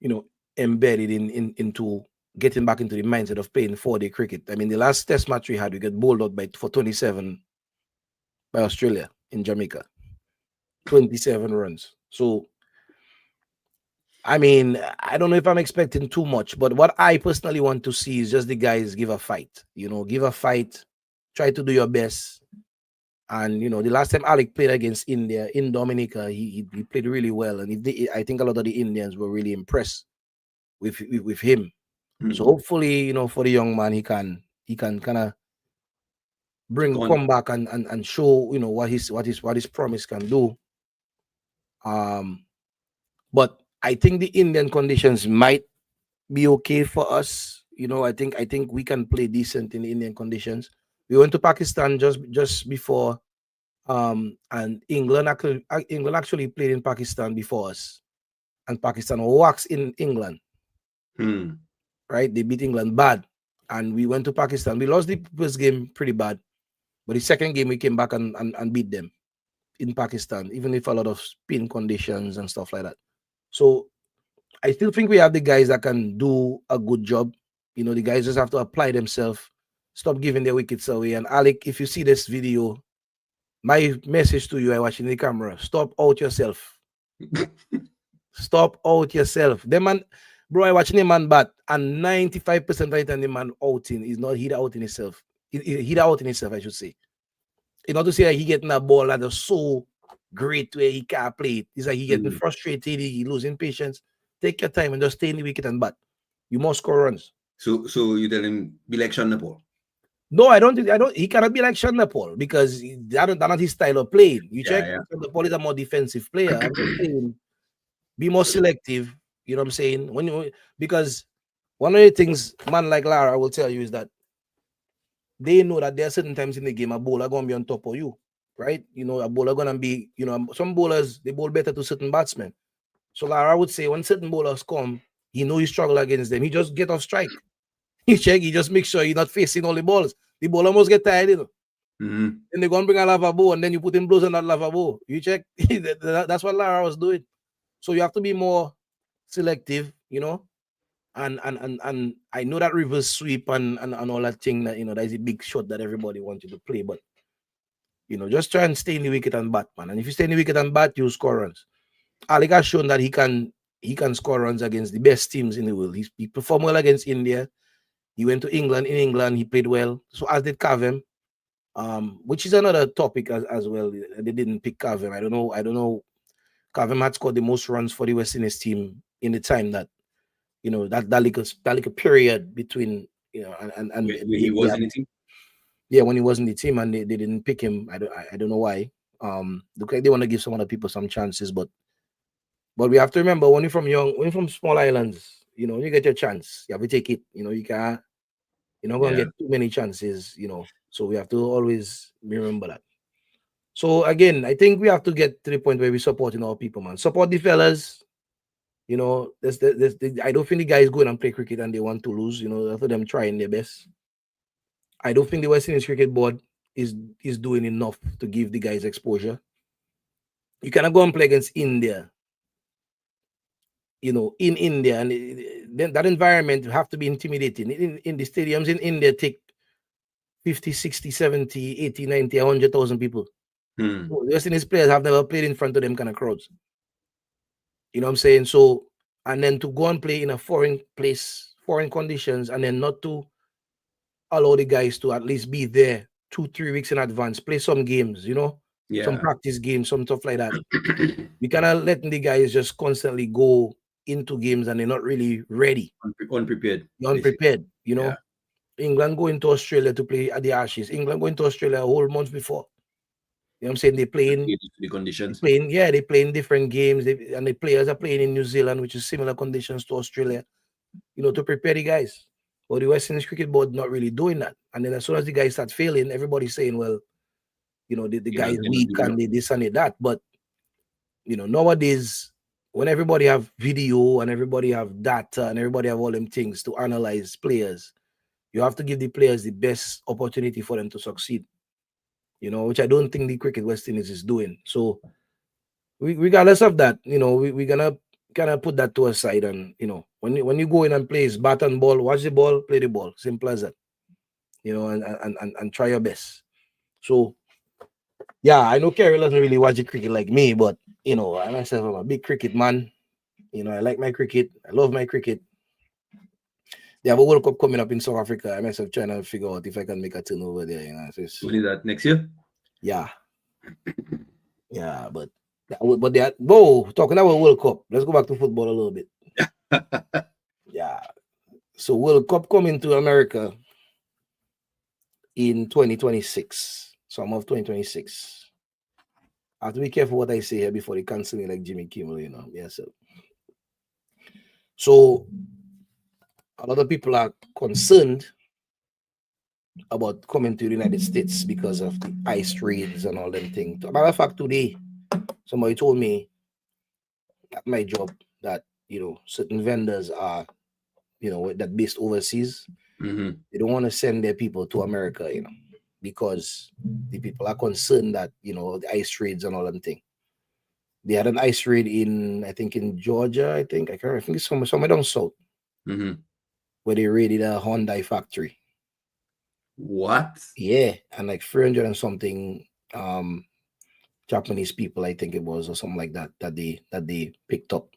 you know, embedded into getting back into the mindset of playing 4-day cricket. I mean, the last test match we had, we got bowled out for 27 by Australia in Jamaica. 27 runs. So, I mean, I don't know if I'm expecting too much, but what I personally want to see is just the guys give a fight. You know, give a fight, try to do your best. And, you know, the last time Alec played against India in Dominica, he played really well. And I think a lot of the Indians were really impressed with him. So hopefully, you know, for the young man, he can kind of come back and show, you know, what his promise can do. But I think the Indian conditions might be okay for us. You know, I think we can play decent in the Indian conditions. We went to Pakistan just before, and England actually played in Pakistan before us, and Pakistan waxed in England. Right? They beat England bad, and we went to Pakistan. We lost the first game pretty bad, but the second game we came back and beat them in Pakistan, even with a lot of spin conditions and stuff like that. So I still think we have the guys that can do a good job. You know, the guys just have to apply themselves, stop giving their wickets away. And Alec, if you see this video, my message to you, I watching the camera, stop out yourself. Stop out yourself. The man, bro, I watching the man bat, and 95% of the time the man outing is not hit out in himself. He hit out in himself, I should say. It's not to say that he getting a ball that is so great where he can't play it. It's like he getting frustrated, he losing patience. Take your time and just stay in the wicket and bat. You must score runs. So you tell him be like Sean Nepal? No, I don't. He cannot be like Sean Nepal because that's not his style of playing. You check, Sean Nepal is a more defensive player. I'm just saying, be more selective. You know what I'm saying? Because one of the things man like Lara will tell you is that they know that there are certain times in the game a bowler gonna be on top of you, right? You know, a bowler gonna be, you know, some bowlers they bowl better to certain batsmen. So Lara would say when certain bowlers come, he know he struggle against them. He just get off strike. He check, he just make sure he's not facing all the balls. The bowler must get tired, you know. And they're gonna bring a lava ball and then you put in blows on that lava ball. You check, that's what Lara was doing. So you have to be more selective, you know. And I know that reverse sweep and all that thing that, you know, that is a big shot that everybody wants you to play, but you know, just try and stay in the wicket and bat, man. And if you stay in the wicket and bat, you'll score runs. Alec has shown that he can score runs against the best teams in the world. He performed well against India. He went to England. In England, he played well. So as did Kavem, which is another topic as well. They didn't pick Kavem. I don't know. Kavem had scored the most runs for the West Indies team in the time that, you know, that like a period between, you know, and when he was in the team. Yeah, when he was in the team and they didn't pick him. I don't know why. Look like they want to give some other people some chances, but But we have to remember when you're from small islands, when you get your chance, you have to take it. You can't, you're not gonna get too many chances, So we have to always remember that. So again, I think we have to get to the point where we're supporting our people, man. Support the fellas. I don't think the guys going and play cricket and they want to lose. After them trying their best. I don't think the West Indies Cricket Board is doing enough to give the guys exposure. You cannot go and play against India. In India, and then that environment have to be intimidating. In the stadiums in India, take 50, 60, 70, 80, 90, 100,000 people. The West Indies players have never played in front of them kind of crowds. You know what I'm saying? So, and then to go and play in a foreign place, foreign conditions, and then not to allow the guys to at least be there 2-3 weeks in advance, play some games, some practice games, some stuff like that. We cannot let the guys just constantly go into games and they're not really ready. Unprepared. England going to Australia to play at the Ashes. England going to Australia a whole month before. You know what I'm saying? They're playing the conditions. They're playing different games, and the players are playing in New Zealand, which is similar conditions to Australia, to prepare the guys. But the West Indies Cricket Board not really doing that. And then as soon as the guys start failing, everybody's saying, well, the guys weak and they this and they that. But nowadays, when everybody have video and everybody have data and everybody have all them things to analyze players, you have to give the players the best opportunity for them to succeed. Which I don't think the Cricket West Indies is doing. So regardless of that, we're gonna kind of put that to a side, and when you go in and play bat and ball, watch the ball, play the ball. Simple as that. And try your best. So yeah, I know Kerry doesn't really watch the cricket like me, but I myself am a big cricket man. I like my cricket. I love my cricket. They have a World Cup coming up in South Africa. I myself trying to figure out if I can make a turn over there. So is that next year? Yeah. Yeah, but they are, talking about World Cup. Let's go back to football a little bit. Yeah. So World Cup coming to America in 2026. Summer of 2026. I have to be careful what I say here before they cancel me like Jimmy Kimmel, Yes. So a lot of people are concerned about coming to the United States because of the ice raids and all them things. As a matter of fact, today, somebody told me at my job that, certain vendors are, that based overseas. They don't want to send their people to America, because the people are concerned that, the ice raids and all them things. They had an ice raid in Georgia, I think it's somewhere down south, where they raided a Hyundai factory. What? Yeah, and like 300 and something Japanese people, I think it was, or something like that they picked up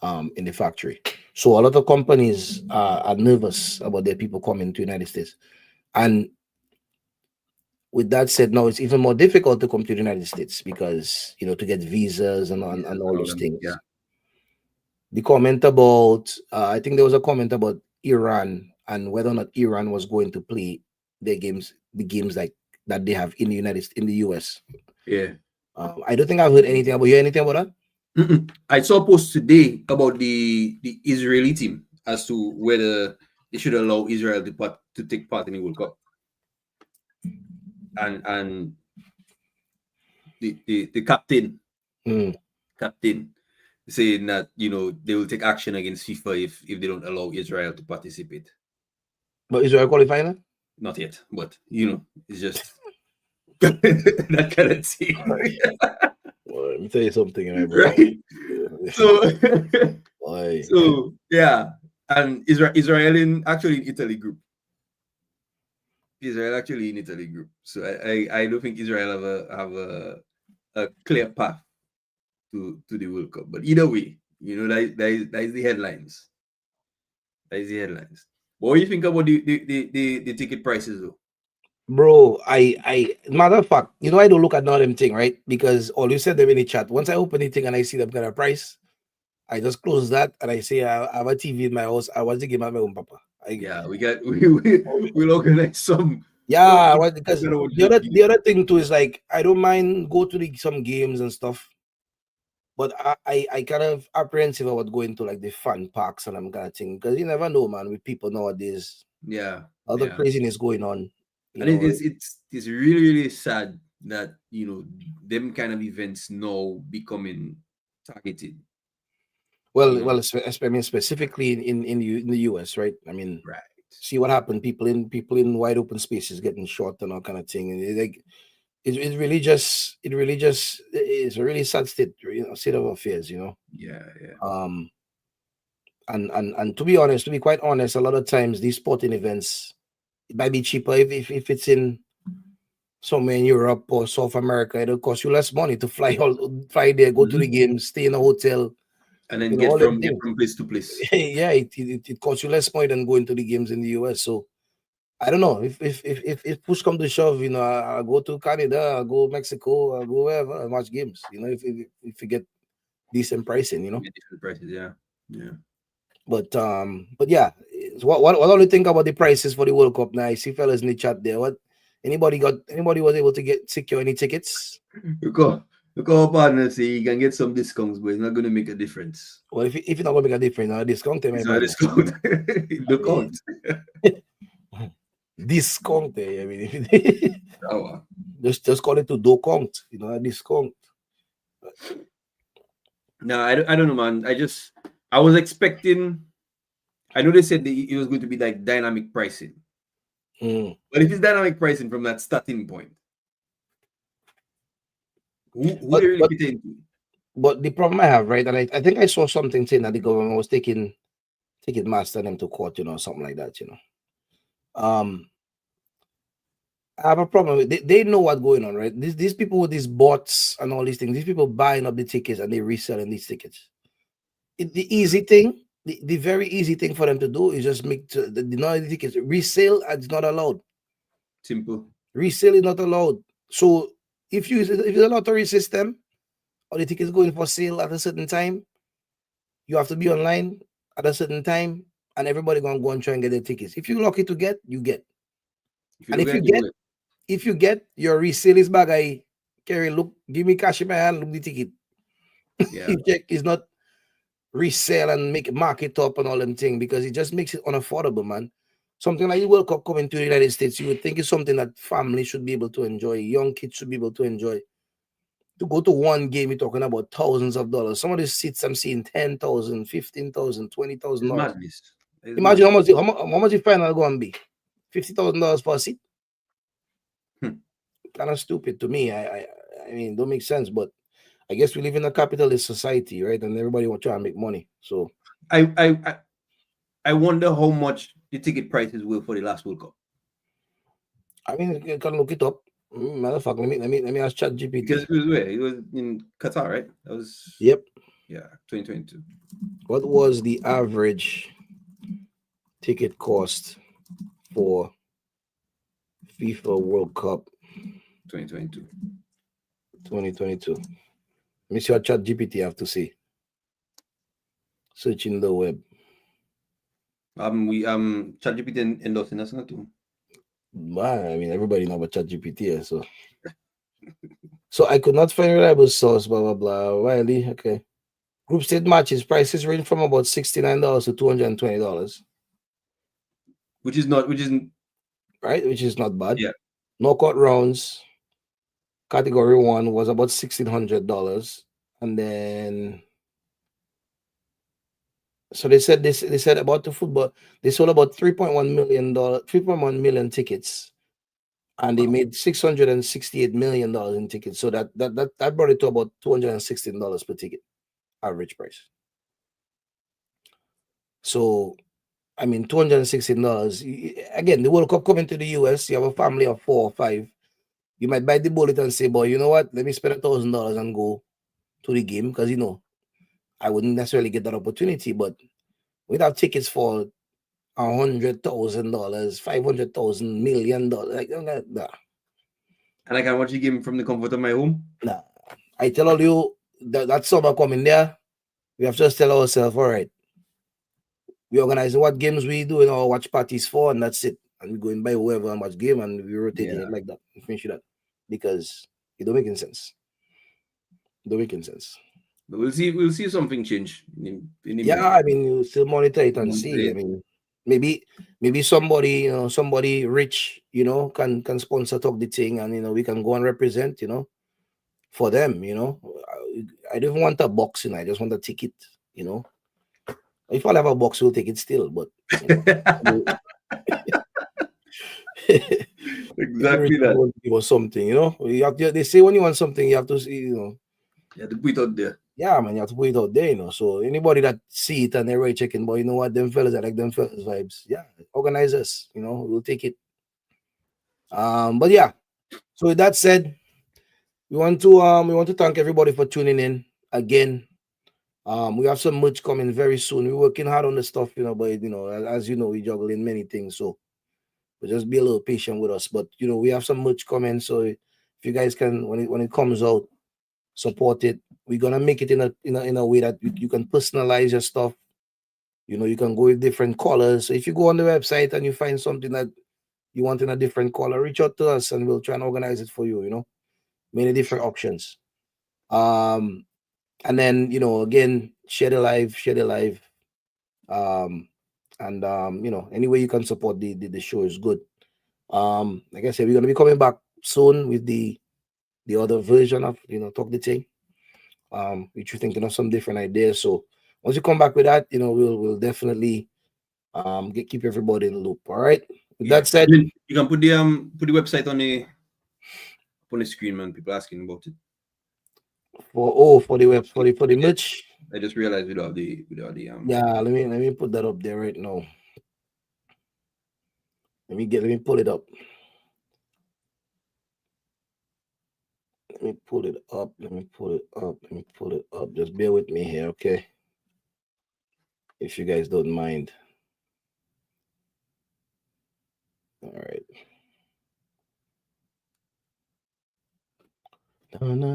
in the factory. So a lot of companies are nervous about their people coming to the United States. And with that said, now it's even more difficult to come to the United States because, to get visas and all those things. Yeah. The comment about, I think there was a comment about Iran and whether or not Iran was going to play the games like that they have in the US. Yeah. I don't think I've heard anything about. You hear anything about that? I saw a post today about the Israeli team as to whether they should allow Israel to take part in the World Cup. And the captain saying that they will take action against FIFA if they don't allow Israel to participate. But Israel qualifying? Not yet, but it's just that kind of thing. Well, let me tell you something, bro. Right? So yeah, and Israel actually in Italy group. Israel actually in Italy group. So I don't think Israel have a clear path to the World Cup. But either way, that is the headlines. That is the headlines. What do you think about the ticket prices though? Bro, I matter of fact, I don't look at none of them thing, right? Because all you said them in the chat. Once I open the thing and I see them kind of price, I just close that and I say I have a TV in my house. I watch the game at my own papa. We'll organize some. Yeah, because the other thing too is like I don't mind go to some games and stuff. But I kind of apprehensive about going to like the fun parks and I'm kind of thing because you never know, man. With people nowadays, Yeah, other yeah. craziness going on. You And know, it's really sad that them kind of events now becoming targeted. well, I mean specifically in the US, right? I mean, Right. see what happened. People in wide open spaces getting shot and all kind of thing, and it really just it's a really sad state of affairs. Yeah, yeah. Um, and to be honest, to be quite honest, a lot of times these sporting events it might be cheaper if it's in somewhere in Europe or South America. It'll cost you less money to fly there, go to the games, stay in a hotel, And then all get them from things. place to place. Yeah, it costs you less money than going to the games in the US. So I don't know if push come to shove, I'll go to Canada, I'll go Mexico, I'll go wherever and watch games. If you get decent pricing, Get different prices. Yeah, yeah. But yeah, what do you think about the prices for the World Cup now? I see fellas in the chat there. Anybody was able to secure any tickets? Look how partner say you can get some discounts, but it's not going to make a difference. Well, if you're not gonna make a difference, discount them, It's my not a partner. discount. Look out. Discount, I mean, just call it to do count, a discount. No, I don't know, man. I was expecting. I know they said it was going to be like dynamic pricing, but if it's dynamic pricing from that starting point, who But they really but fit into? but the problem I have, right, and I think I saw something saying that the government was taking Master them to court, something like that, I have a problem with they know what's going on, right? These people with these bots and all these things, these people buying up the tickets and they reselling these tickets. The easy thing, the very easy thing for them to do is just make the tickets resale is not allowed. Simple. Resale is not allowed. So if it's a lottery system or the tickets going for sale at a certain time, you have to be online at a certain time, and everybody gonna go and try and get their tickets. If you're lucky to get, you get. And if you get your resale is bag, I carry look, give me cash in my hand, look the ticket. Yeah. You check is not resell and make market up and all them thing because it just makes it unaffordable, man. Something like the World Cup coming to the United States, you would think it's something that families should be able to enjoy, young kids should be able to enjoy. To go to one game, you're talking about thousands of dollars. Some of these seats I'm seeing $10,000, $15,000, $20,000. Madness. Imagine how much the final going to be. $50,000 per seat. Kind of stupid to me. I mean, don't make sense, but I guess we live in a capitalist society, right? And everybody want to try and make money. So I wonder how much the ticket prices were for the last World Cup. I mean, you can look it up. Matter of fact, let me ask ChatGPT. Because it was where? It was in Qatar, right? That was 2022. What was the average ticket cost for FIFA World Cup 2022? 2022. Let me see what ChatGPT have to say. Searching the web. We ChatGPT endorsing us not too. I mean, everybody know about ChatGPT, so I could not find a reliable source. Blah blah blah. Wiley, okay. Group stage matches prices range from about $69 to $220. Which is not bad. Yeah. Knockout rounds, category 1 was about $1,600, and then so they said about the football, they sold about $3.1 million tickets, and they made $668 million in tickets. So that brought it to about $216 per ticket, average price. So I mean, $216. Again, the World Cup coming to the US, you have a family of 4 or 5. You might bite the bullet and say, boy, you know what? Let me spend $1,000 and go to the game because, I wouldn't necessarily get that opportunity. But we'd have tickets for $100,000, $500,000, $1 million. Like, nah. And I can watch the game from the comfort of my home? Nah. I tell all you that summer coming there, we have to just tell ourselves, all right, we organize what games we do in our watch parties for, and that's it. And we go and buy whoever and watch game, and we rotating it like that. Finish that because it don't make any sense. But we'll see something change in the Yeah, I mean, you still monitor it and months see. I ahead. mean, maybe somebody, somebody rich, can sponsor Talk the Thing, and we can go and represent, for them. I don't want a box, I just want a ticket. If I have a box, we'll take it still. But if you Exactly really that. want to give us something, they say when you want something, you have to see, You have to put it out there. yeah, man, you have to put it out there, So anybody that see it and they're right checking, but you know what, them fellas, I like them fellas vibes. Yeah, organize us, we'll take it. But yeah. So with that said, we want to thank everybody for tuning in again. We have some merch coming very soon. We're working hard on the stuff, but as you know, we juggling many things, so just be a little patient with us. But we have some merch coming, so if you guys can, when it comes out, support it. We're gonna make it in a way that you can personalize your stuff. You can go with different colors. So if you go on the website and you find something that you want in a different color, reach out to us and we'll try and organize it for you. Many different options. And then again, share the live. And any way you can support the show is good. Like I said, we're gonna be coming back soon with the other version of Talk the Thing. Which we're thinking of some different ideas. So once you come back with that, we'll definitely keep everybody in the loop. All right. With that said, you can put the website on the screen, man. People asking about it. for the merch. I just realized without the Yeah, let me put that up there right now. Let me pull it up. Let me pull it up. Let me pull it up. Just bear with me here, okay? If you guys don't mind. All right. All right.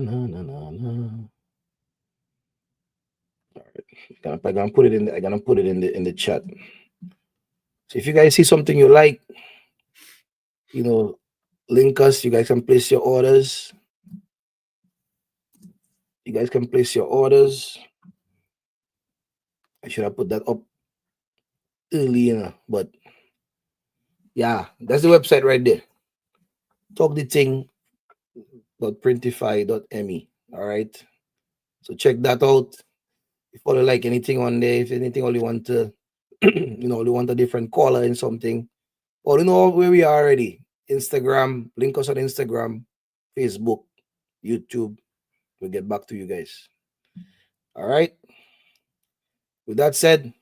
I'm gonna put it in. I'm gonna put it in the chat. So if you guys see something you like, link us. You guys can place your orders. You guys can place your orders. I should have put that up earlier, but yeah, that's the website right there. talkthething.printify.me. All right. So check that out. If you like anything on there, if anything only want to, only want a different color and something, or where we are already. Instagram, link us on Instagram, Facebook, YouTube. We'll get back to you guys. All right. With that said,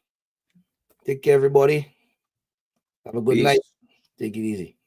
take care, everybody. Have a good night. Take it easy.